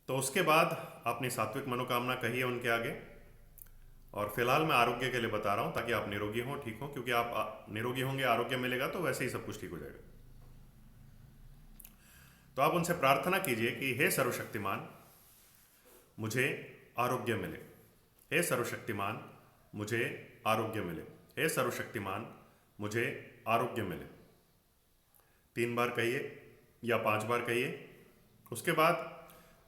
तो उसके बाद अपनी सात्विक मनोकामना कही है उनके आगे। और फिलहाल मैं आरोग्य के लिए बता रहा हूँ ताकि आप निरोगी हों, ठीक हो, क्योंकि आप निरोगी होंगे, आरोग्य मिलेगा तो वैसे ही सब कुछ ठीक हो जाएगा। तो आप उनसे प्रार्थना कीजिए कि हे सर्वशक्तिमान, मुझे आरोग्य मिले। हे सर्वशक्तिमान, मुझे आरोग्य मिले। हे सर्वशक्तिमान, मुझे आरोग्य मिले। 3 बार कहिए या 5 बार कहिए। उसके बाद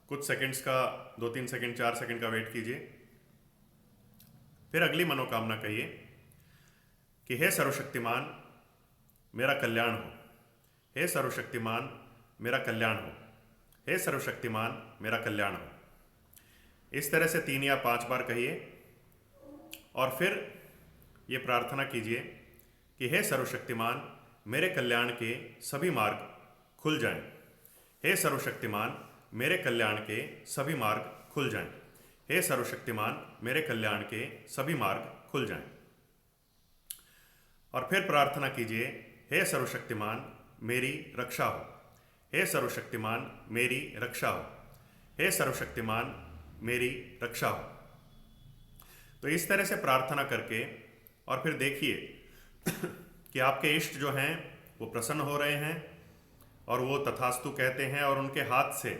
कुछ सेकंड्स का, 2-3 सेकंड, 4 सेकंड का वेट कीजिए। फिर अगली मनोकामना कहिए कि हे सर्वशक्तिमान, मेरा कल्याण हो। हे सर्वशक्तिमान, मेरा कल्याण हो। हे सर्वशक्तिमान, मेरा कल्याण हो। इस तरह से 3 या 5 बार कहिए। और फिर ये प्रार्थना कीजिए कि हे सर्वशक्तिमान, मेरे कल्याण के सभी मार्ग खुल जाएं। हे सर्वशक्तिमान, मेरे कल्याण के सभी मार्ग खुल जाएं। हे सर्वशक्तिमान, मेरे कल्याण के सभी मार्ग खुल जाएं। और फिर प्रार्थना कीजिए, हे सर्वशक्तिमान, मेरी रक्षा हो। हे सर्वशक्तिमान, मेरी रक्षा हो। हे सर्वशक्तिमान, मेरी रक्षा हो। तो इस तरह से प्रार्थना करके और फिर देखिए कि आपके इष्ट जो हैं वो प्रसन्न हो रहे हैं और वो तथास्तु कहते हैं, और उनके हाथ से,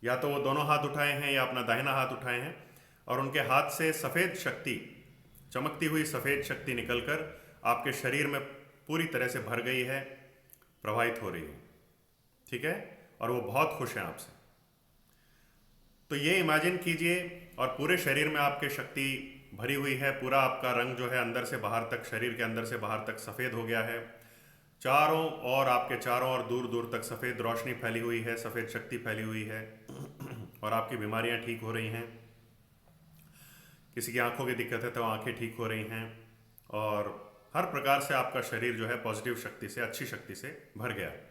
या तो वो दोनों हाथ उठाए हैं या अपना दाहिना हाथ उठाए हैं, और उनके हाथ से सफ़ेद शक्ति, चमकती हुई सफ़ेद शक्ति निकलकर आपके शरीर में पूरी तरह से भर गई है, प्रवाहित हो रही है, ठीक है। और वो बहुत खुश हैं आपसे। तो ये इमेजिन कीजिए, और पूरे शरीर में आपके शक्ति भरी हुई है, पूरा आपका रंग जो है अंदर से बाहर तक, शरीर के अंदर से बाहर तक सफ़ेद हो गया है। चारों और आपके चारों और दूर दूर तक सफ़ेद रोशनी फैली हुई है, सफ़ेद शक्ति फैली हुई है, और आपकी बीमारियां ठीक हो रही हैं। किसी की आंखों की दिक्कत है तो आंखें ठीक हो रही हैं, और हर प्रकार से आपका शरीर जो है पॉजिटिव शक्ति से, अच्छी शक्ति से भर गया है।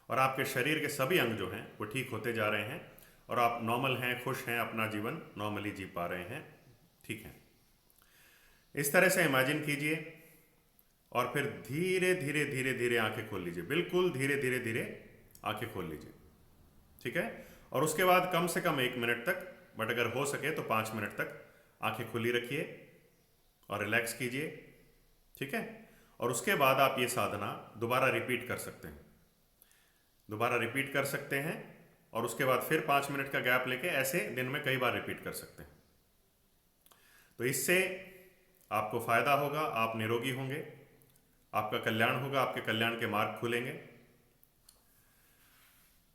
और आपके शरीर के सभी अंग जो हैं वो ठीक होते जा रहे हैं, और आप नॉर्मल हैं, खुश हैं, अपना जीवन नॉर्मली जी पा रहे हैं, ठीक है। इस तरह से इमेजिन कीजिए, और फिर धीरे धीरे धीरे धीरे आंखें खोल लीजिए, बिल्कुल धीरे धीरे धीरे आंखें खोल लीजिए, ठीक है। और उसके बाद कम से कम 1 मिनट तक, बट अगर हो सके तो 5 मिनट तक आंखें खुली रखिए और रिलैक्स कीजिए, ठीक है। और उसके बाद आप ये साधना दोबारा रिपीट कर सकते हैं, दोबारा रिपीट कर सकते हैं, और उसके बाद फिर 5 मिनट का गैप लेके ऐसे दिन में कई बार रिपीट कर सकते हैं। तो इससे आपको फ़ायदा होगा, आप निरोगी होंगे, आपका कल्याण होगा, आपके कल्याण के मार्ग खुलेंगे।